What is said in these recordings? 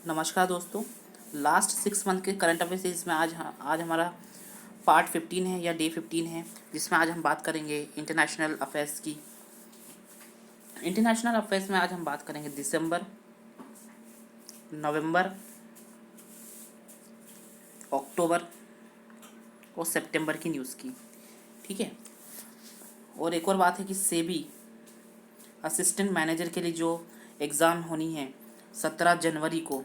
नमस्कार दोस्तों। Last 6 month के करंट अफेयर्स इसमें आज हमारा पार्ट 15 है या डे 15 है, जिसमें आज हम बात करेंगे इंटरनेशनल अफेयर्स की। इंटरनेशनल अफेयर्स में आज हम बात करेंगे दिसंबर, नवंबर, अक्टूबर और सितंबर की न्यूज़ की। ठीक है। और एक और बात है कि सेबी असिस्टेंट मैनेजर के लिए जो एग्ज़ाम होनी है 17 जनवरी को,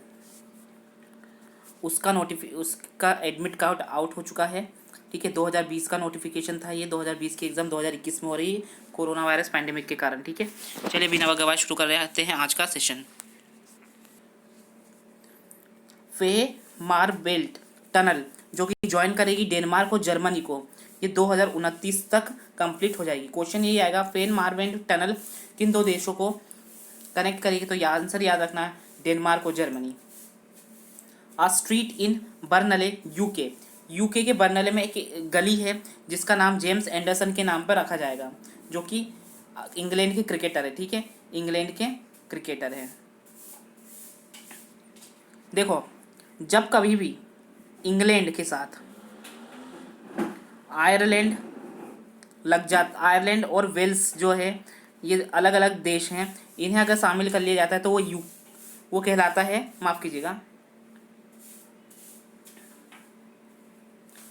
उसका एडमिट कार्ड आउट हो चुका है। ठीक है। 2020 का नोटिफिकेशन था ये। 2020 की एग्ज़ाम 2021 में हो रही है कोरोना वायरस पैंडेमिक के कारण। ठीक है। चलिए बिना वक्त गवाए शुरू कर रहे हैं आज का सेशन। फेमार बेल्ट टनल जो कि ज्वाइन करेगी डेनमार्क और जर्मनी को, ये 2029 तक कंप्लीट हो जाएगी। क्वेश्चन यही आएगा, फेमार बेल्ट टनल किन दो देशों को कनेक्ट करेगी? तो आंसर याद रखना है, डेनमार्क और Germany. Uh street in Burnley UK के बर्नले में एक गली है जिसका नाम जेम्स एंडरसन के नाम पर रखा जाएगा, जो कि इंग्लैंड के क्रिकेटर है। ठीक है। इंग्लैंड के क्रिकेटर है। देखो, जब कभी भी इंग्लैंड के साथ आयरलैंड आयरलैंड और वेल्स जो है, ये अलग अलग देश हैं, इन्हें अगर शामिल कर लिया जाता है तो वो कहलाता है, माफ़ कीजिएगा,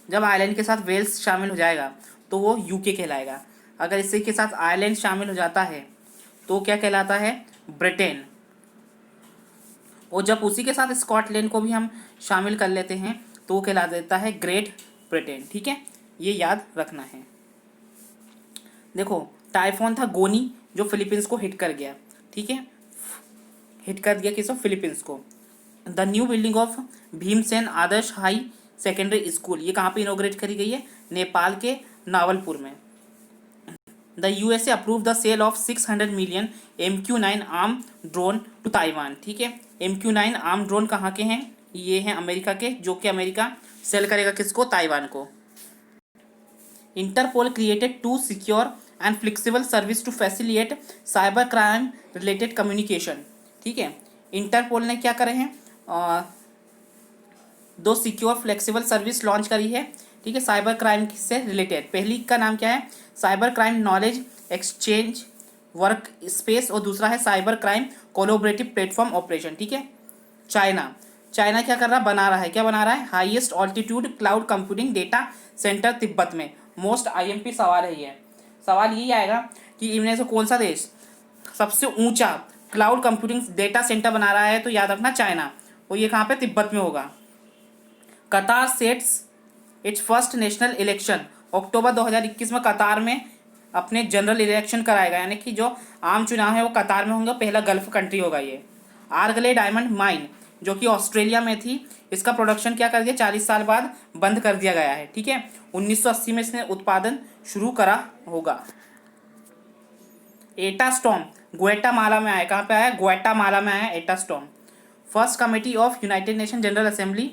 जब आयरलैंड के साथ वेल्स शामिल हो जाएगा तो वो यूके कहलाएगा। अगर इसी के साथ आयरलैंड शामिल हो जाता है तो क्या कहलाता है? ब्रिटेन। और जब उसी के साथ स्कॉटलैंड को भी हम शामिल कर लेते हैं तो वो कहला देता है ग्रेट ब्रिटेन। ठीक है, ये याद रखना है। देखो, टाइफोन था गोनी जो फिलीपींस को हिट कर गया। ठीक है, हिट कर दिया किसको? फिलीपींस को। The new building of Bhimsen Adarsh high secondary school, ये कहाँ पे इनोग्रेट करी गई है? नेपाल के नावलपुर में। The USA approve the sale of 600 million MQ-9 arm drone to Taiwan. ठीक है, MQ-9 आर्म ड्रोन कहाँ के हैं? ये हैं अमेरिका के, जो कि अमेरिका सेल करेगा किसको? ताइवान को। Interpol created to secure and flexible service to facilitate cyber crime related communication. ठीक है, इंटरपोल ने क्या करे हैं? दो सिक्योर फ्लेक्सिबल सर्विस लॉन्च करी है। ठीक है, साइबर क्राइम से रिलेटेड। पहली का नाम क्या है? Cyber crime knowledge exchange work space, और दूसरा है cyber crime collaborative platform operation. ठीक है। चाइना क्या कर रहा? बना रहा है, क्या बना रहा है? Highest altitude cloud computing data centre Tibet में। मोस्ट IMP सवाल है ये। सवाल यही आएगा कि इनमें से कौन सा देश सबसे ऊंचा क्लाउड कंप्यूटिंग डेटा सेंटर बना रहा है? तो याद रखना चाइना, और ये कहाँ पे? तिब्बत में होगा। Qatar sets its first national election, October 2021 में कतार में अपने जनरल इलेक्शन कराएगा, यानी कि जो आम चुनाव है वो कतार में होंगे। पहला गल्फ कंट्री होगा ये। आर्गले डायमंड माइन जो कि ऑस्ट्रेलिया में थी, इसका प्रोडक्शन क्या कर दिया? 40 साल बाद बंद कर दिया गया है। ठीक है, 1980 में इसने उत्पादन शुरू करा होगा। एटा स्टॉर्म ग्वाटेमाला में आया। कहाँ पे आया? ग्वाटेमाला में आया एटा storm. First committee of United nation general assembly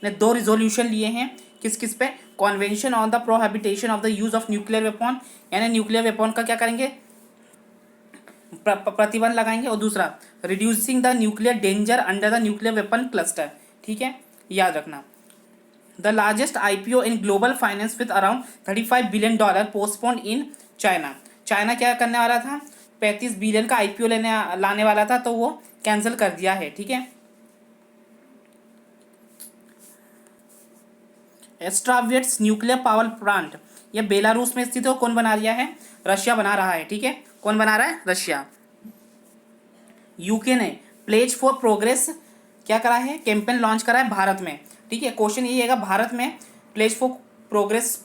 ने 2 रिजोल्यूशन लिए हैं। किस किस पे? Convention on the प्रोहिबिटेशन of the use of nuclear weapon, यानी न्यूक्लियर वेपन का क्या करेंगे? प्रतिबंध लगाएंगे। और दूसरा reducing the nuclear danger under the nuclear weapon cluster. ठीक है, याद रखना। The largest IPO in global finance with around $35 billion postponed in China. China क्या करने वाला था? 35 बिलियन का IPO लाने वाला था, तो वो कैंसिल कर दिया है। ठीक है। एस्ट्रावेट्स न्यूक्लियर पावर प्लांट, यह बेलारूस में स्थित है। कौन बना रहा है? रशिया बना रहा है। ठीक है, कौन बना रहा है? रशिया। यूके ने प्लेज फॉर प्रोग्रेस क्या करा है? कैंपेन लॉन्च करा है भारत में। ठीक है, क्वेश्चन ये है, भारत में प्लेज फॉर प्रोग्रेस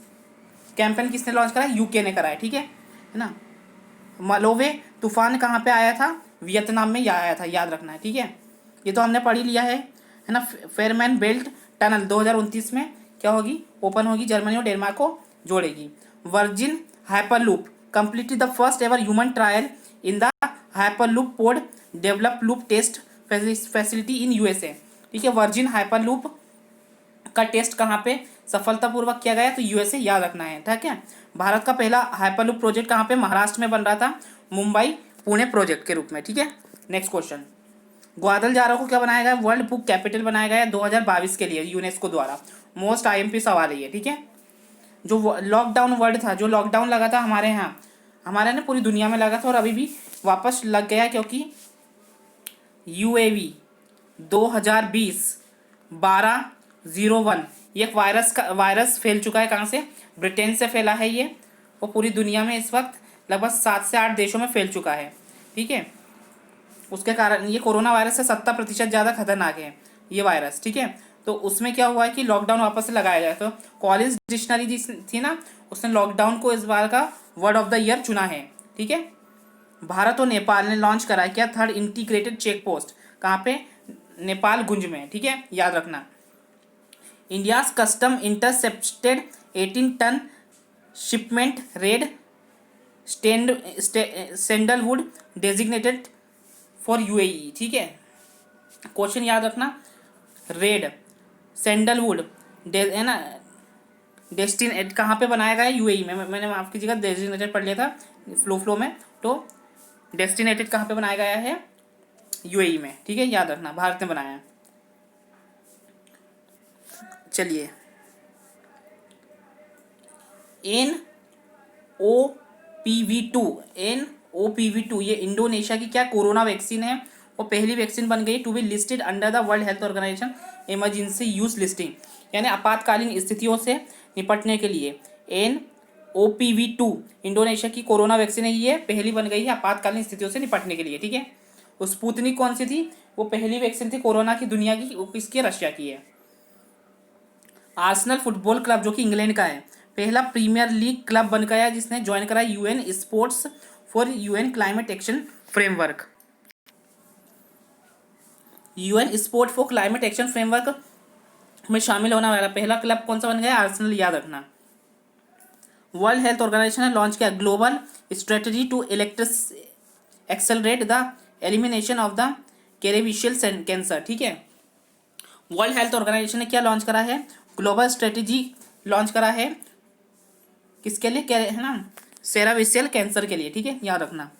कैंपेन किसने लॉन्च करा है? यूके ने करा है। ठीक है ना। मलोवे तूफान कहाँ पे आया था? वियतनाम में आया था, याद रखना है। ठीक है, ये तो हमने पढ़ ही लिया है ना। फेरमैन बेल्ट टनल 2029 में क्या होगी? ओपन होगी, जर्मनी और डेनमार्क को जोड़ेगी। Virgin Hyperloop completed the first ever human trial in the hyperloop pod develop loop test facility इन USA। ठीक है, वर्जिन हाइपरलूप का टेस्ट कहाँ पे सफलतापूर्वक किया गया? तो USA, याद रखना है। ठीक है, भारत का पहला हाइपरलूप प्रोजेक्ट कहाँ पे? महाराष्ट्र में बन रहा था, मुंबई पुणे प्रोजेक्ट के रूप में। ठीक है, नेक्स्ट क्वेश्चन। ग्वादलजारा को क्या बनाया गया, वर्ल्ड बुक कैपिटल बनाया गया है 2022 के लिए यूनेस्को द्वारा। मोस्ट आईएमपी सवाल है ये, ठीक है। जो लॉकडाउन वर्ड था, जो लॉकडाउन लगा था हमारे यहाँ, हमारे ना पूरी दुनिया में लगा था और अभी भी वापस लग गया, क्योंकि यूएवी 2020 1201 ये एक वायरस फैल चुका है। कहाँ से, ब्रिटेन से फैला है ये, और पूरी दुनिया में इस वक्त लगभग 7 से 8 देशों में फैल चुका है, ठीक है। उसके कारण ये कोरोना वायरस से 70% ज़्यादा खतरनाक है ये वायरस, ठीक है। तो उसमें क्या हुआ है कि लॉकडाउन वापस से लगाया गया। तो कॉलेज डिक्शनरी जी थी ना, उसने लॉकडाउन को इस बार का वर्ड ऑफ द ईयर चुना है, ठीक है। भारत और नेपाल ने लॉन्च करा क्या, थर्ड इंटीग्रेटेड चेक पोस्ट, कहाँ पे, नेपाल गुंज में, ठीक है, याद रखना। India's custom intercepted 18 ton shipment red sandalwood designated for UAE, ठीक है। क्वेश्चन याद रखना, रेड सैंडलवुड है ना, डेस्टिनेट कहाँ पे बनाया गया है, यूएई में। मैंने माफ़ कीजिएगा डेजिग्नेटेड पढ़ लिया था फ्लो में, तो डेस्टिनेटेड कहाँ पे बनाया गया है, यूएई में, ठीक है, याद रखना, भारत ने बनाया है। चलिए, NOPV2 ये इंडोनेशिया की क्या कोरोना वैक्सीन है, वो पहली वैक्सीन बन गई to be listed under the World Health Organization emergency use listing, यानी आपातकालीन स्थितियों से निपटने के लिए। NOPV2 इंडोनेशिया की कोरोना वैक्सीन है, ये पहली बन गई है आपातकालीन स्थितियों से निपटने के लिए, ठीक है। उस स्पुतनिक कौन सी थी, वो पहली वैक्सीन थी कोरोना की दुनिया की, वो किसकी, रशिया की है। आर्सेनल फुटबॉल क्लब जो कि इंग्लैंड का है, पहला प्रीमियर लीग क्लब बन गया जिसने ज्वाइन करा UN sports for UN climate action framework. UN sport for climate action framework में शामिल होने वाला पहला क्लब कौन सा बन गया, आर्सेनल, याद रखना। वर्ल्ड हेल्थ ऑर्गेनाइजेशन ने लॉन्च किया global strategy to accelerate the elimination of the cervical cancer, ठीक है। वर्ल्ड हेल्थ ऑर्गेनाइजेशन ने क्या लॉन्च करा है, ग्लोबल स्ट्रेटजी लॉन्च करा है, किसके लिए, क्या है ना, सेराविशियल कैंसर के लिए, ठीक है, याद रखना।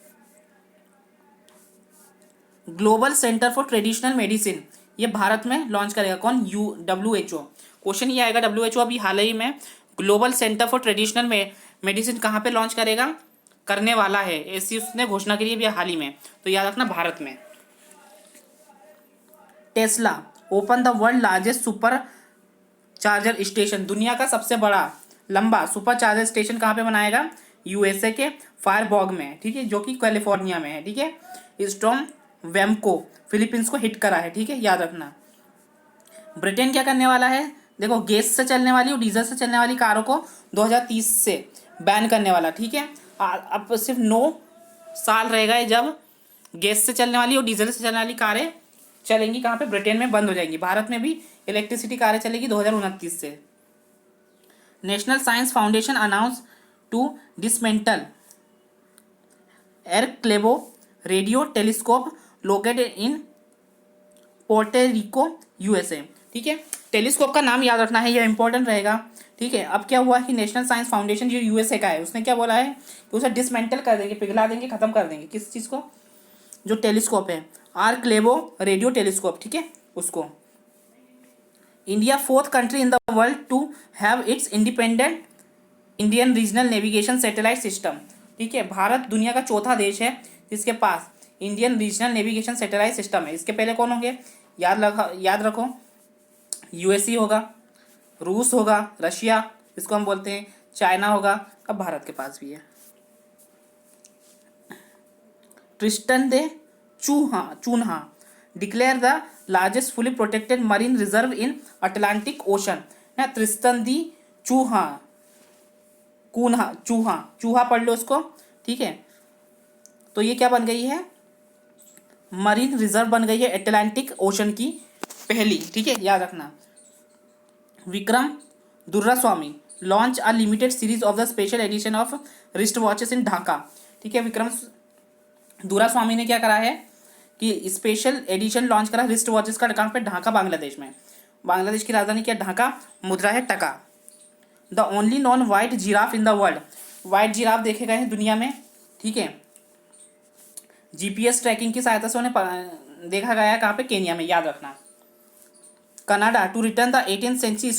Global centre for traditional medicine ये भारत में लॉन्च करेगा कौन, WHO। क्वेश्चन ये आएगा, WHO अभी हाल ही में global centre for traditional medicine कहाँ पे लॉन्च करेगा, करने वाला है, ऐसी उसने घोषणा करी है अभी हाल ही में, तो याद रखना भारत में। Tesla open the world largest super charger station, दुनिया का सबसे बड़ा लंबा सुपर चार्जर स्टेशन कहाँ पे बनाएगा, USA के फायरबॉग में, ठीक है, जो कि कैलिफोर्निया में है, ठीक है। स्टॉर्म वेमको फिलीपींस को हिट करा है, ठीक है, याद रखना। ब्रिटेन क्या करने वाला है, देखो, गैस से चलने वाली और डीजल से चलने वाली कारों को 2030 से बैन करने वाला, ठीक है। अब सिर्फ 9 साल रहेगा जब गैस से चलने वाली और डीजल से चलने वाली कारें चलेंगी, कहाँ पे, ब्रिटेन में बंद हो जाएंगी। भारत में भी इलेक्ट्रिसिटी कारें चलेगी 2029 से। National science foundation announce to dismantle Arecibo radio telescope located in Puerto Rico USA, ठीक है। टेलीस्कोप का नाम याद रखना है, यह इंपॉर्टेंट रहेगा, ठीक है। अब क्या हुआ कि नेशनल साइंस फाउंडेशन जो USA का है, उसने क्या बोला है कि उसे डिसमेंटल कर देंगे, पिघला देंगे, खत्म कर देंगे, किस चीज़ को, जो टेलीस्कोप है, आर्कलेबो रेडियो टेलीस्कोप, ठीक है, उसको। India 4th country in the world to have its independent Indian regional navigation satellite system, ठीक है। भारत दुनिया का 4था देश है जिसके पास Indian regional navigation satellite system है। इसके पहले कौन होंगे, याद रखो, USA होगा, रूस होगा, रशिया इसको हम बोलते हैं, चाइना होगा, अब भारत के पास भी है। Tristan da Cunha declare the largest fully protected marine reserve in Atlantic ocean, ना, ट्रिस्टन दी चूहा पढ़ लो इसको, ठीक है। तो ये क्या बन गई है, मरीन रिजर्व बन गई है अटलांटिक ओशन की पहली, ठीक है, याद रखना। Vikram Doraiswami launch a limited series of the special edition of wrist watches in Dhaka, ठीक है। विक्रम दुर्रास्वामी ने क्या करा है कि स्पेशल एडिशन लॉन्च करा रिस्ट वॉचेस का, कहाँ पे, ढाका, बांग्लादेश में। बांग्लादेश की राजधानी क्या, ढाका, मुद्रा है टका। The only non white giraffe in the world, white giraffe देखे गए हैं दुनिया में, ठीक है। GPS ट्रैकिंग की सहायता से उन्हें देखा गया है कहाँ पे, केनिया में, याद रखना। Canada to return the 18th century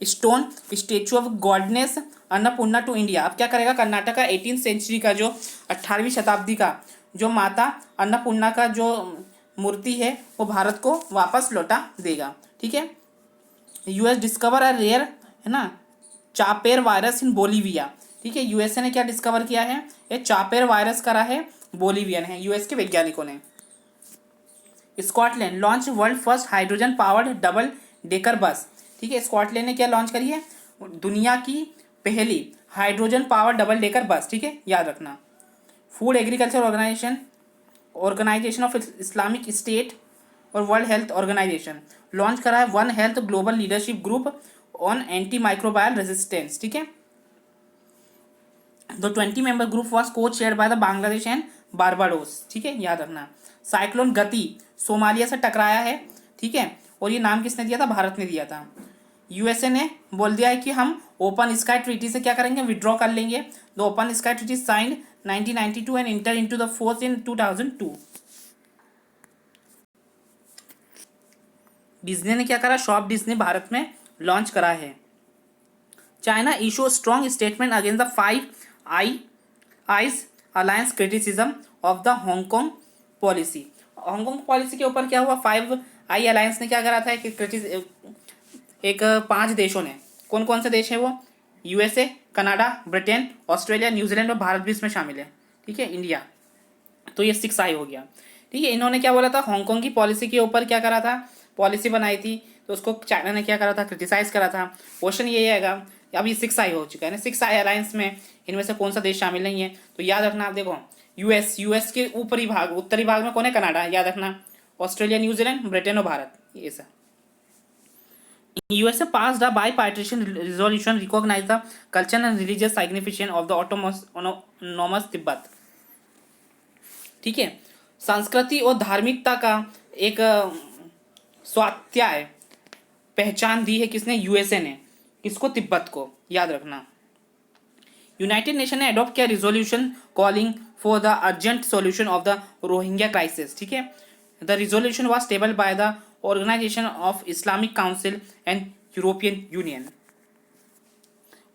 stone statue of goddess Annapurna to India. अब क्या करेगा कर्नाटक का 18th सेंचुरी का जो 18वीं शताब्दी का जो माता अन्नपूर्णा का जो मूर्ति है वो भारत को वापस लौटा देगा। ठीक है। यूएस डिस्कवर अ रेयर, है ना, चापेर वायरस इन बोलीविया। ठीक है, यूएसए ने क्या डिस्कवर किया है, ये चापेर वायरस करा है, बोलीवियन है यूएस के वैज्ञानिकों ने। Scotland launch world first hydrogen powered double decker bus. ठीक है, स्कॉटलैंड ने क्या लॉन्च करी है, दुनिया की पहली hydrogen power double decker bus. ठीक है, याद रखना। Food Agriculture Organization of Islamic State और वर्ल्ड हेल्थ ऑर्गेनाइजेशन लॉन्च करा है One Health Global Leadership Group on anti microbial resistance. ठीक है, the 20-member group was co chair by the Bangladesh and Barbados. ठीक है, याद रखना। साइक्लोन गति सोमालिया से टकराया है। ठीक है, और ये नाम किसने दिया था, भारत ने दिया था। यूएसए ने बोल दिया है कि हम ओपन स्काई ट्रीटी से क्या करेंगे, विड्रॉ कर लेंगे। The open sky treaty signed 1992 and inter into the force in 2002। Disney ने क्या करा, शॉप डिज्नी भारत में लॉन्च करा है। China issue strong statement against the five I's alliance criticism of the Hong Kong policy. Hong Kong policy के ऊपर क्या हुआ, फाइव आई अलायंस ने क्या करा था कि एक 5 देशों ने, कौन कौन से देश हैं वो, USA, Canada, Britain, Australia, New Zealand और भारत भी इसमें शामिल है। ठीक है, इंडिया, तो ये 6 आई हो गया। ठीक है, इन्होंने क्या बोला था, हांगकांग की पॉलिसी के ऊपर क्या करा था, पॉलिसी बनाई थी, तो उसको चाइना ने क्या करा था, क्रिटिसाइज करा था। क्वेश्चन ये आएगा, अब ये 6 आई हो चुका है ना, 6 आई अलायंस में इनमें से कौन सा देश शामिल नहीं है, तो याद रखना। आप देखो, यूएस के ऊपरी भाग, उत्तरी भाग में कौन है, कनाडा, याद रखना। ऑस्ट्रेलिया, न्यूजीलैंड, ब्रिटेन और भारत, ये सब। USA passed a bipartisan resolution recognize the cultural and religious significance of the autonomous Tibet. ठीक है, संस्कृति और धार्मिकता का एक स्वात्याय पहचान दी है किसने, यूएसए ने, किसको, तिब्बत को, याद रखना। यूनाइटेड नेशन ने अडॉप्ट किया resolution calling for the urgent solution of the Rohingya crisis. ठीक है, the resolution was tabled by the Organization of Islamic Council and European Union.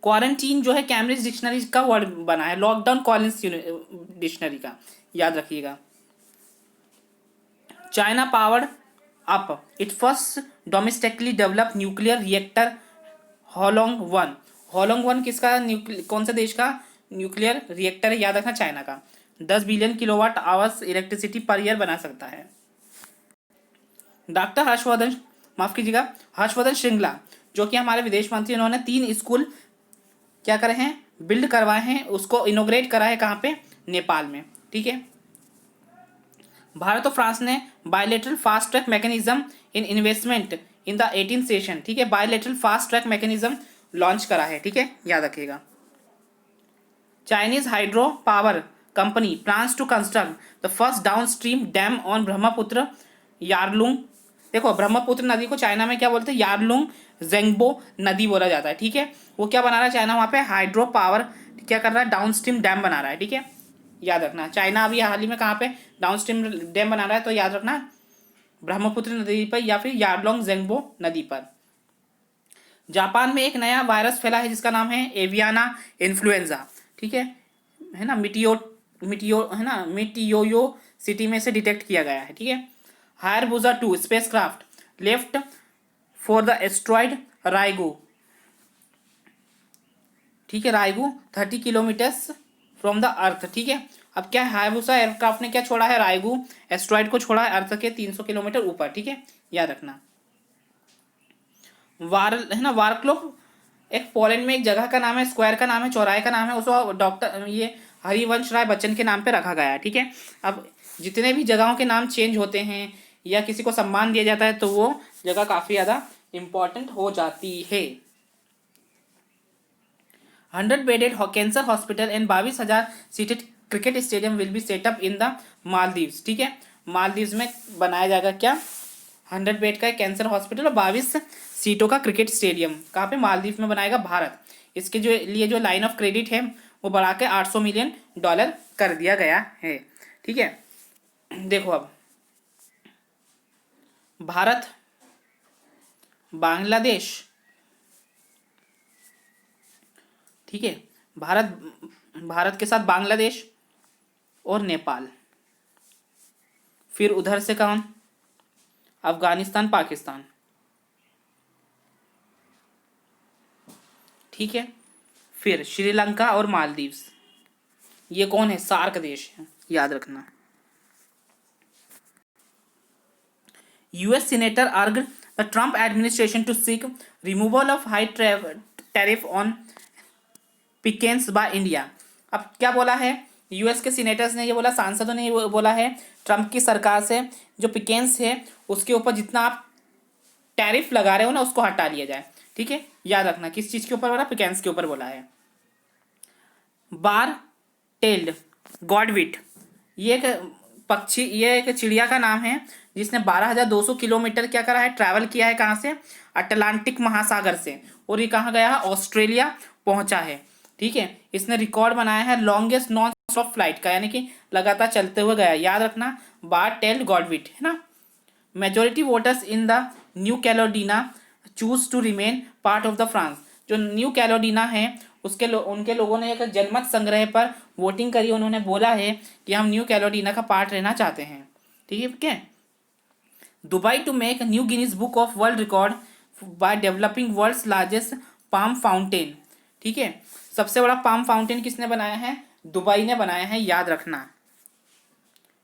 Quarantine जो है कैम्ब्रिज डिक्शनरी का वर्ड बना है, लॉकडाउन कॉलिंस डिक्शनरी का, याद रखिएगा। China powered up it first domestically develop nuclear reactor Hollong 1। Hollong 1 किसका, कौन से देश का न्यूक्लियर रिएक्टर है, याद रखना, चाइना का। 10 billion kilowatt hours electricity per year बना सकता है। डॉक्टर हर्षवर्धन, माफ कीजिएगा, हर्षवर्धन श्रृंगला जो कि हमारे विदेश मंत्री, उन्होंने 3 स्कूल क्या करे हैं, बिल्ड करवाए हैं, उसको इनोग्रेट करा है कहाँ पे, नेपाल में। ठीक है, भारत और फ्रांस ने bilateral fast track mechanism in investment in the 18th session. ठीक है, bilateral fast track mechanism launch करा है। ठीक है, याद रखिएगा। Chinese hydro power company plans to construct the first down stream dam on Brahmaputra Yarlung. देखो, ब्रह्मपुत्र नदी को चाइना में क्या बोलते हैं, यारलुंग जेंगबो नदी बोला जाता है। ठीक है, वो क्या बना रहा है चाइना, वहाँ पे हाइड्रो पावर क्या कर रहा है, डाउन स्ट्रीम डैम बना रहा है। ठीक है, याद रखना। चाइना अभी हाल ही में कहाँ पे डाउन स्ट्रीम डैम बना रहा है, तो याद रखना ब्रह्मपुत्र नदी पर या फिर यारलुंग जेंगबो नदी पर। जापान में एक नया वायरस फैला है जिसका नाम है एवियाना इन्फ्लुएंजा। ठीक है ना, मिटियोयो सिटी में से डिटेक्ट किया गया है। ठीक है, Hayabusa 2 spacecraft left for the asteroid Ryugu. ठीक है, Ryugu 30 kilometres from the earth. ठीक है, अब क्या है, हायरबुजा एयरक्राफ्ट ने क्या छोड़ा है, राइगू एस्ट्रॉइड को छोड़ा है अर्थ के 300 किलोमीटर ऊपर। ठीक है, याद रखना। वारक्लोप एक पोलैंड में एक जगह का नाम है, स्क्वायर का नाम है, चौराहे का नाम है, उसको डॉक्टर ये हरिवंश राय बच्चन के नाम पे रखा गया है। ठीक है, अब जितने भी जगहों के नाम चेंज होते हैं या किसी को सम्मान दिया जाता है तो वो जगह काफ़ी ज़्यादा इम्पॉर्टेंट हो जाती है। 100 bedded cancer hospital and 22,000 seated cricket stadium will be set up in the Maldives. ठीक है, मालदीव्स में बनाया जाएगा क्या, 100 बेड का एक कैंसर हॉस्पिटल और 22 सीटों का क्रिकेट स्टेडियम। कहाँ पे, मालदीव में बनाएगा भारत। इसके जो लिए जो लाइन ऑफ क्रेडिट है वो बढ़ा के $800 मिलियन कर दिया गया है। ठीक है, देखो अब भारत, बांग्लादेश, ठीक है, भारत, भारत के साथ बांग्लादेश और नेपाल। फिर उधर से कौन, अफगानिस्तान, पाकिस्तान, ठीक है। फिर श्रीलंका और मालदीव्स, ये कौन है, सार्क देश है, याद रखना। US senator urged the Trump administration to seek removal of high tariff on pecans by India. अब क्या बोला है, यूएस के सीनेटर्स ने ये बोला, सांसदों ने ये बोला है ट्रंप की सरकार से, जो पिकेंस है उसके ऊपर जितना आप टैरिफ लगा रहे हो ना उसको हटा लिया जाए, ठीक है। याद रखना किस चीज के ऊपर बोला, पिकेंस के ऊपर बोला है। बार टेल्ड गॉडविट, ये एक पक्षी, ये एक चिड़िया का नाम है जिसने 12,200 किलोमीटर क्या करा है, ट्रैवल किया है, कहाँ से, अटलांटिक महासागर से, और ये कहाँ गया है, ऑस्ट्रेलिया पहुंचा है, ठीक है। इसने रिकॉर्ड बनाया है लॉन्गेस्ट नॉन स्टॉप फ्लाइट का, यानी कि लगातार चलते हुए गया, याद रखना, बार टेल्ड गॉडविट, है ना। Majority voters in the New Caledonia choose to remain part of the France, जो न्यू कैलोडीना है उसके उनके लोगों ने एक जनमत संग्रह पर वोटिंग करी, उन्होंने बोला है कि हम न्यू कैलोडीना का पार्ट रहना चाहते हैं, ठीक है क्या। Dubai to make new Guinness Book of World Record by developing world's largest palm fountain, ठीक है। सबसे बड़ा पाम फाउंटेन किसने बनाया है, दुबई ने बनाया है, याद रखना।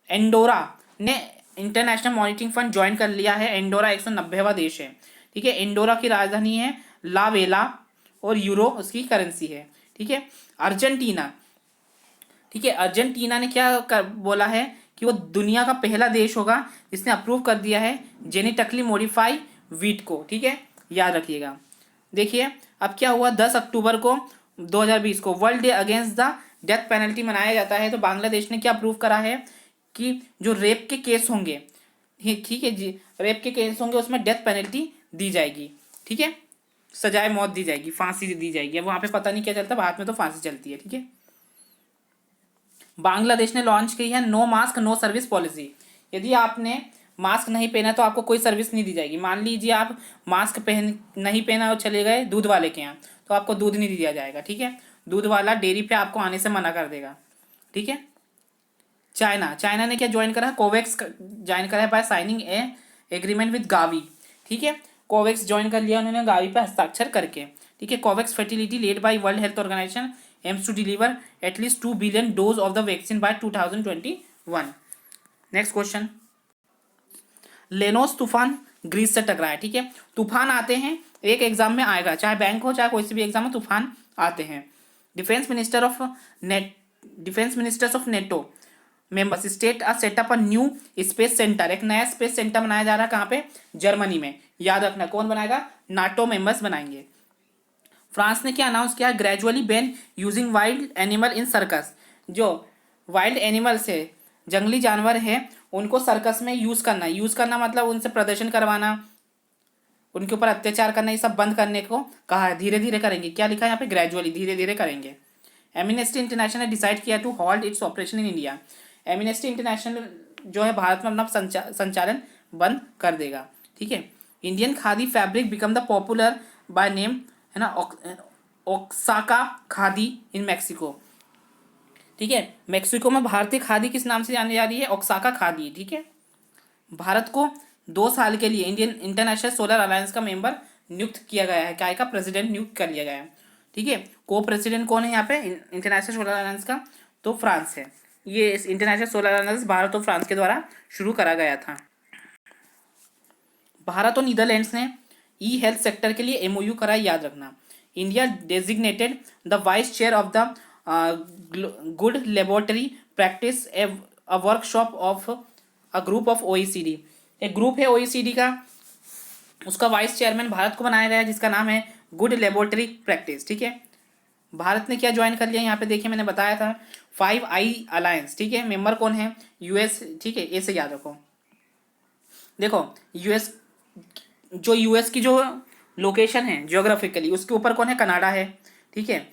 एंडोरा ने इंटरनेशनल मॉनिटरिंग फंड ज्वाइन कर लिया है, एंडोरा 190वां देश है, ठीक है। एंडोरा की राजधानी है ला वेला और यूरो उसकी करेंसी है, ठीक है। अर्जेंटीना, ठीक है, अर्जेंटीना ने क्या बोला है कि वो दुनिया का पहला देश होगा जिसने अप्रूव कर दिया है जेनेटिकली मॉडिफाई वीट को, ठीक है, याद रखिएगा। देखिए अब क्या हुआ, 10 अक्टूबर को 2020 को world day against the death penalty मनाया जाता है, तो बांग्लादेश ने क्या अप्रूव करा है कि जो रेप के केस होंगे, ठीक है जी, रेप के केस होंगे उसमें डेथ पेनल्टी दी जाएगी, ठीक है, सजाए मौत दी जाएगी, फांसी दी जाएगी। वहाँ पे पता नहीं क्या चलता, भारत में तो फांसी चलती है, ठीक है। बांग्लादेश ने लॉन्च की है no mask no service policy, यदि आपने मास्क नहीं पहना तो आपको कोई सर्विस नहीं दी जाएगी। मान लीजिए आप मास्क नहीं पहना और चले गए दूध वाले के यहाँ, तो आपको दूध नहीं दिया जाएगा, ठीक है। दूध वाला डेयरी पे आपको आने से मना कर देगा, ठीक है। चाइना ने क्या ज्वाइन करा, कोवैक्स ज्वाइन करा है by signing a agreement with Gavi, ठीक है। कोवैक्स ज्वाइन कर लिया उन्होंने गावी पे हस्ताक्षर करके, ठीक है। COVAX facility led by World Health Organization aims to deliver at least 2 billion doses of the vaccine by 2021। Next question, Ianos तूफान ग्रीस से टकराया, ठीक है। तूफान आते हैं, एक एग्जाम में आएगा, चाहे बैंक हो चाहे कोई से भी एग्जाम में तूफान आते हैं। Defence ministers of NATO members state are setup a new space centre, एक नया स्पेस सेंटर बनाया जा रहा है, कहाँ पे, जर्मनी में, याद रखना। कौन बनाएगा, नाटो मेंबर्स बनाएंगे। फ्रांस ने क्या अनाउंस किया, gradually ban using wild animal in circus, जो वाइल्ड एनिमल्स है, जंगली जानवर है, उनको सर्कस में यूज करना मतलब उनसे प्रदर्शन करवाना, उनके ऊपर अत्याचार करना, ये सब बंद करने को कहा है। धीरे धीरे करेंगे, क्या लिखा है यहाँ पे, ग्रेजुअली, धीरे धीरे करेंगे। एमनेस्टी इंटरनेशनल ने डिसाइड किया to halt its operation in India, Amnesty International जो है भारत में अपना संचालन बंद कर देगा, ठीक है। Indian khadi fabric become the popular by name, है ना, ओक्साका खादी इन मैक्सिको, ठीक है। मैक्सिको में भारतीय खादी किस नाम से जानी जा रही है, ओक्साका खादी, ठीक है। भारत को 2 साल के लिए इंडियन इंटरनेशनल सोलर अलायंस का मेंबर नियुक्त किया गया है, क्या का प्रेसिडेंट नियुक्त कर लिया गया है, ठीक है। को प्रेसिडेंट कौन है यहाँ पे इंटरनेशनल सोलर अलायंस का, तो फ्रांस है। ये इस इंटरनेशनल सोलर अलायंस भारत और फ्रांस के द्वारा शुरू करा गया था। भारत और नीदरलैंड्स ने ई हेल्थ सेक्टर के लिए एमओयू करा, याद रखना। India designated the vice chair of the good laboratory practice A workshop of a group of OECD, एक ग्रुप है ओईसीडी का, उसका वाइस चेयरमैन भारत को बनाया गया है, जिसका नाम है गुड लेबोरेटरी प्रैक्टिस, ठीक है। भारत ने क्या ज्वाइन कर लिया, यहाँ पे देखिए मैंने बताया था 5 अलायंस, ठीक है। मेंबर कौन है, यूएस, ठीक है, ए से याद रखो। देखो यूएस की जो लोकेशन है जियोग्राफिकली, उसके ऊपर कौन है, कनाडा है, ठीक है।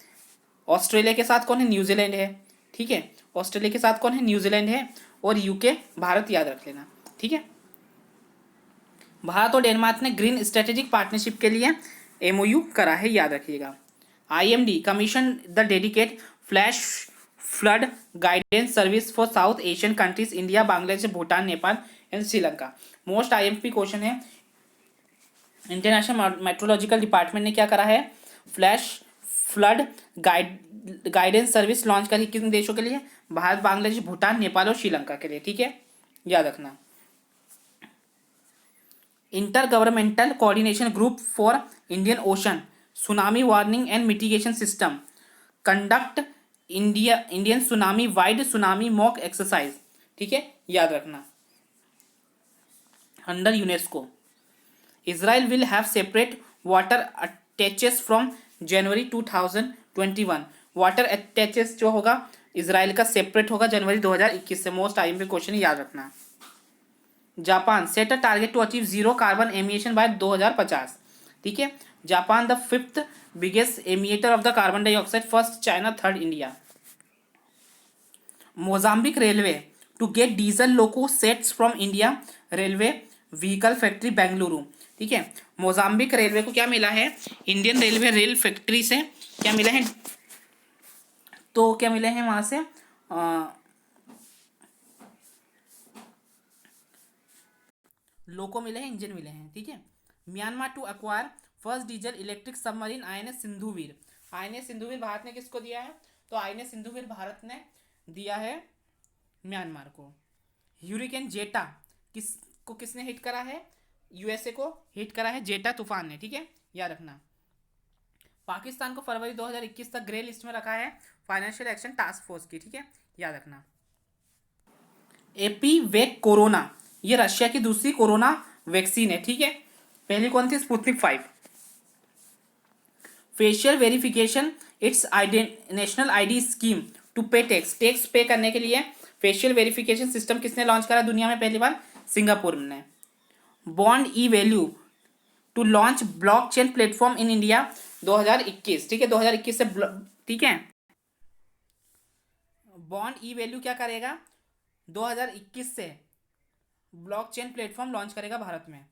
ऑस्ट्रेलिया के साथ कौन है, न्यूजीलैंड है, ठीक है। ऑस्ट्रेलिया के साथ कौन है, न्यूजीलैंड है, और यूके, भारत, याद रख लेना, ठीक है। भारत और डेनमार्क ने ग्रीन स्ट्रेटेजिक पार्टनरशिप के लिए एमओयू करा है, याद रखिएगा। IMD commission the dedicate flash flood guidance service for south Asian countries India, Bangladesh, Bhutan, Nepal and Sri Lanka. Most IMP question है। इंटरनेशनल मेट्रोलॉजिकल डिपार्टमेंट ने क्या करा है, flash flood guidance service launch करी, किन देशों के लिए, भारत, बांग्लादेश, भूटान, नेपाल और श्रीलंका के लिए, ठीक है, याद रखना। Inter governmental coordination group for Indian ocean tsunami warning and mitigation system conduct Indian tsunami wide tsunami mock exercise, ठीक है, याद रखना, under UNESCO. Israel will have separate water attaches from January 2021। Water attaches जो होगा Israel का separate होगा जनवरी 2021 से। Most IMP question याद रखना। Japan set a target to achieve zero carbon emission by 2050, ठीक है। Japan the 5th biggest emitter of the carbon dioxide, first China, third India. Mozambique railway to get diesel loco sets from India railway vehicle factory Bengaluru, ठीक है। Mozambique railway को क्या मिला है, Indian railway rail factory से क्या मिला है, तो क्या मिले हैं वहां से लोको मिले हैं, इंजन मिले हैं, ठीक है। Myanmar to acquire first diesel electric submarine INS Sindhuvir. INS Sindhuvir Bharat ने किसको दिया है, तो INS सिंधुवीर भारत ने दिया है म्यांमार को। ह्यूरिकेन जेटा किसने हिट करा है, USA को हिट करा है जेटा तूफान ने, ठीक है, याद रखना। पाकिस्तान को फरवरी 2021 तक ग्रे लिस्ट में रखा है फाइनेंशियल एक्शन टास्क फोर्स की, ठीक है, याद रखना। एपीवेक कोरोना, ये रशिया की दूसरी कोरोना वैक्सीन है, ठीक है। पहली कौन थी, Sputnik 5। Facial verification its national ID scheme to pay tax pay करने के लिए फेशियल वेरिफिकेशन सिस्टम किसने लॉन्च करा दुनिया में पहली बार, सिंगापुर ने। Bond e value to launch blockchain platform in India 2021, ठीक है, 2021 से, ठीक है। बॉन्ड ई वैल्यू क्या करेगा, 2021 से ब्लॉकचेन प्लेटफॉर्म लॉन्च करेगा भारत में।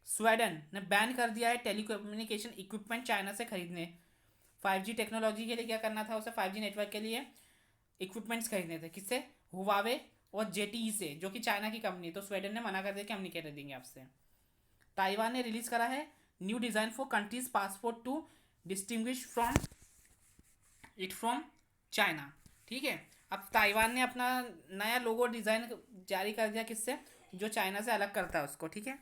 स्वीडन ने बैन कर दिया है टेलीकम्युनिकेशन इक्विपमेंट चाइना से खरीदने। 5G टेक्नोलॉजी के लिए क्या करना था उसे, 5G नेटवर्क के लिए इक्विपमेंट्स खरीदने थे, किससे, हुवावे और ZTE से, जो कि चाइना की कंपनी है। तो स्वीडन ने मना कर दिया कि हम नहीं खरीदेंगे आपसे। ताइवान ने रिलीज करा है new design for countries passport to distinguish from China, ठीक है। अब ताइवान ने अपना नया लोगो डिज़ाइन जारी कर दिया, किससे, जो चाइना से अलग करता है उसको, ठीक है।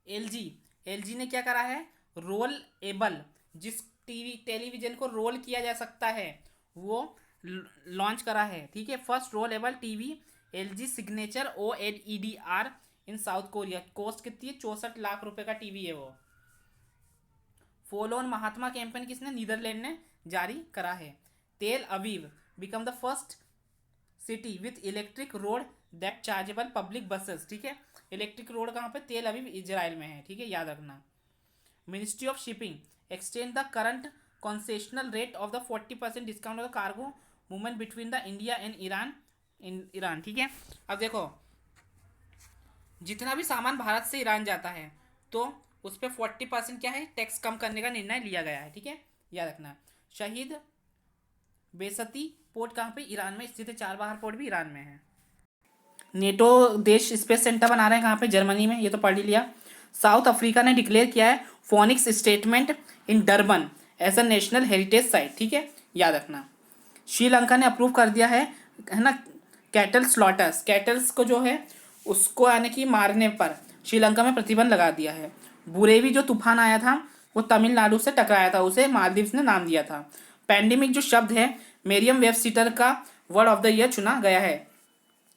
LG ने क्या करा है, रोल एबल, जिस टेलीविजन को रोल किया जा सकता है वो लॉन्च करा है, ठीक है। First roll able TV LG signature OLEDR in South Korea. Cost कितनी है, 64 लाख रुपए का टीवी है वो। फॉलो ऑन महात्मा कैंपेन किसने, नीदरलैंड ने जारी करा है। Tel Aviv become the first city with electric road that chargeable public buses, ठीक है। इलेक्ट्रिक रोड कहाँ पे, तेल अवीव इजराइल में है, ठीक है, याद रखना। Ministry of shipping extend the current concessional rate of the 40% discount of the cargo movement between the India and Iran, ठीक है। अब देखो, जितना भी सामान भारत से ईरान जाता है तो उस पर 40% क्या है, टैक्स कम करने का निर्णय लिया गया है, ठीक है, याद रखना। शहीद बेसती पोर्ट कहाँ पे, ईरान में स्थित है। चारबाग पोर्ट भी ईरान में है। नेटो देश स्पेस सेंटर बना रहे हैं कहाँ पे, जर्मनी में, ये तो पढ़ ही लिया। साउथ अफ्रीका ने डिक्लेयर किया है Phoenix statement in Durban as a national heritage site, ठीक है, याद रखना। श्रीलंका ने अप्रूव कर दिया है ना, कैटल स्लॉटर्स, कैटल्स को जो है उसको यानी कि मारने पर श्रीलंका में प्रतिबंध लगा दिया है। बुरेवी जो तूफान आया था वो तमिलनाडु से टकराया था, उसे मालदीव्स ने नाम दिया था। पैंडेमिक जो शब्द है मेरियम वेबस्टर का वर्ड ऑफ द ईयर चुना गया है।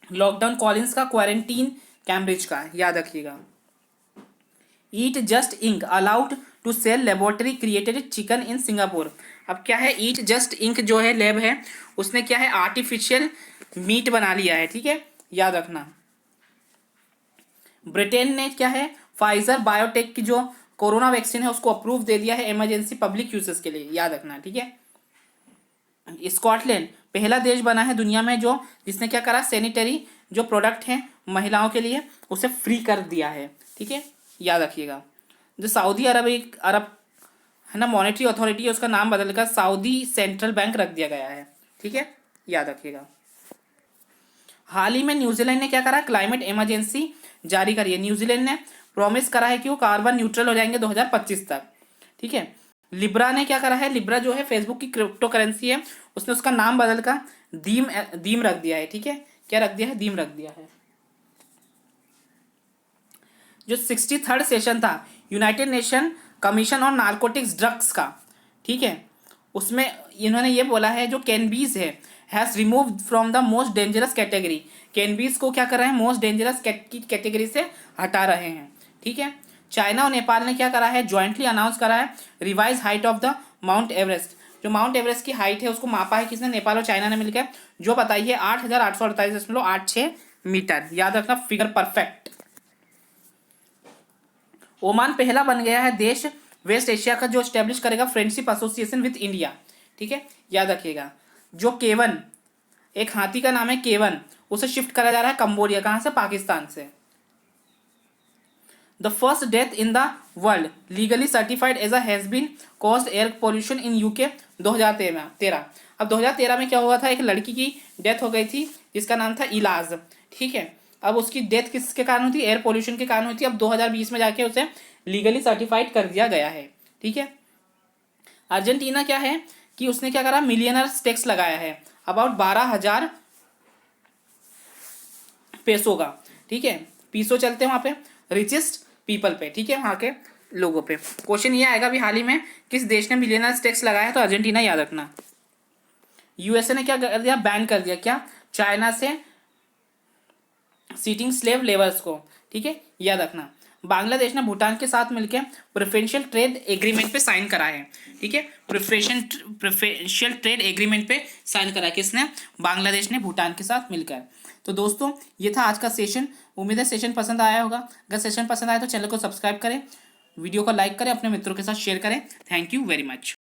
लॉकडाउन कॉलिंस का, क्वारंटीन कैम्ब्रिज का, याद रखिएगा। Eat Just Inc allowed to sell laboratory created chicken in Singapore. अब क्या है, ईट जस्ट इंक जो है लैब है उसने क्या है, आर्टिफिशियल मीट बना लिया है, ठीक है, याद रखना। ब्रिटेन ने क्या है, फाइजर बायोटेक की जो कोरोना वैक्सीन है उसको अप्रूव दे दिया है इमरजेंसी पब्लिक यूजेस के लिए, याद रखना, ठीक है। स्कॉटलैंड पहला देश बना है दुनिया में जो जिसने क्या करा, सैनिटरी जो प्रोडक्ट हैं महिलाओं के लिए उसे फ्री कर दिया है। ठीक है, याद रखिएगा। जो सऊदी अरब एक अरब है ना मॉनेटरी अथॉरिटी है, उसका नाम बदलकर सऊदी सेंट्रल बैंक रख दिया गया है। ठीक है, याद रखिएगा। हाल ही में न्यूजीलैंड ने क्या करा, क्लाइमेट इमरजेंसी जारी करी है। न्यूजीलैंड ने प्रॉमिस करा है कि वो कार्बन न्यूट्रल हो जाएंगे 2025 तक। ठीक है, लिब्रा ने क्या करा है, लिब्रा जो है फेसबुक की क्रिप्टो करेंसी है, उसने उसका नाम बदलकर दीम रख दिया है। ठीक है, क्या रख दिया है, दीम रख दिया है। जो 63rd सेशन था United nation commission on narcotics drugs का, ठीक है, उसमें इन्होंने ये बोला है जो कैनबीज है has remove from the most dangerous category. Cannabis को क्या कर रहे हैं, मोस्ट डेंजरस कैटेगरी से हटा रहे हैं। ठीक है, चाइना और नेपाल ने क्या करा है, जॉइंटली अनाउंस करा है revise height of the mount Everest. जो माउंट एवरेस्ट की हाइट है उसको मापा है किसने, नेपाल और चाइना ने मिलकर, जो बताई है 8,848.86 मीटर। याद रखना, फिगर परफेक्ट। ओमान पहला बन गया है देश वेस्ट एशिया का जो स्टैब्लिश करेगा फ्रेंडशिप एसोसिएशन विद इंडिया। ठीक है, याद रखिएगा। जो केवन, एक हाथी का नाम है केवन, उसे शिफ्ट करा जा रहा है कंबोडिया, कहाँ से, पाकिस्तान से। The first death in the world legally certified as has been caused air pollution in UK 2013। अब 2013 में क्या हुआ था, एक लड़की की डेथ हो गई थी जिसका नाम था इलाज। ठीक है, अब उसकी डेथ किसके कारण हुई थी, एयर पोल्यूशन के कारण हुई थी। अब 2020 में जाके उसे लीगली सर्टिफाइड कर दिया गया है। ठीक है, अर्जेंटीना क्या है कि उसने क्या करा, मिलियनर्स टैक्स लगाया है अबाउट 12,000 पेसो का। ठीक है, पीसो चलते हैं वहाँ पे, रिचेस्ट पीपल पे। ठीक है, वहाँ के लोगों पे। क्वेश्चन ये आएगा अभी हाल ही में किस देश ने मिलियनर्स टैक्स लगाया है, तो अर्जेंटीना, याद रखना। यूएसए ने क्या कर दिया, बैन कर दिया क्या, चाइना से सीटिंग स्लेव लेबर्स को। ठीक है, याद रखना। बांग्लादेश ने भूटान के साथ मिलकर प्रेफरेंशियल ट्रेड एग्रीमेंट पे साइन करा है। ठीक है, प्रेफरेंशियल ट्रेड एग्रीमेंट पे साइन करा है किसने, बांग्लादेश ने भूटान के साथ मिलकर। तो दोस्तों ये था आज का सेशन। उम्मीद है सेशन पसंद आया होगा। अगर सेशन पसंद आया तो चैनल को सब्सक्राइब करें, वीडियो को लाइक करें, अपने मित्रों के साथ शेयर करें। Thank you very much.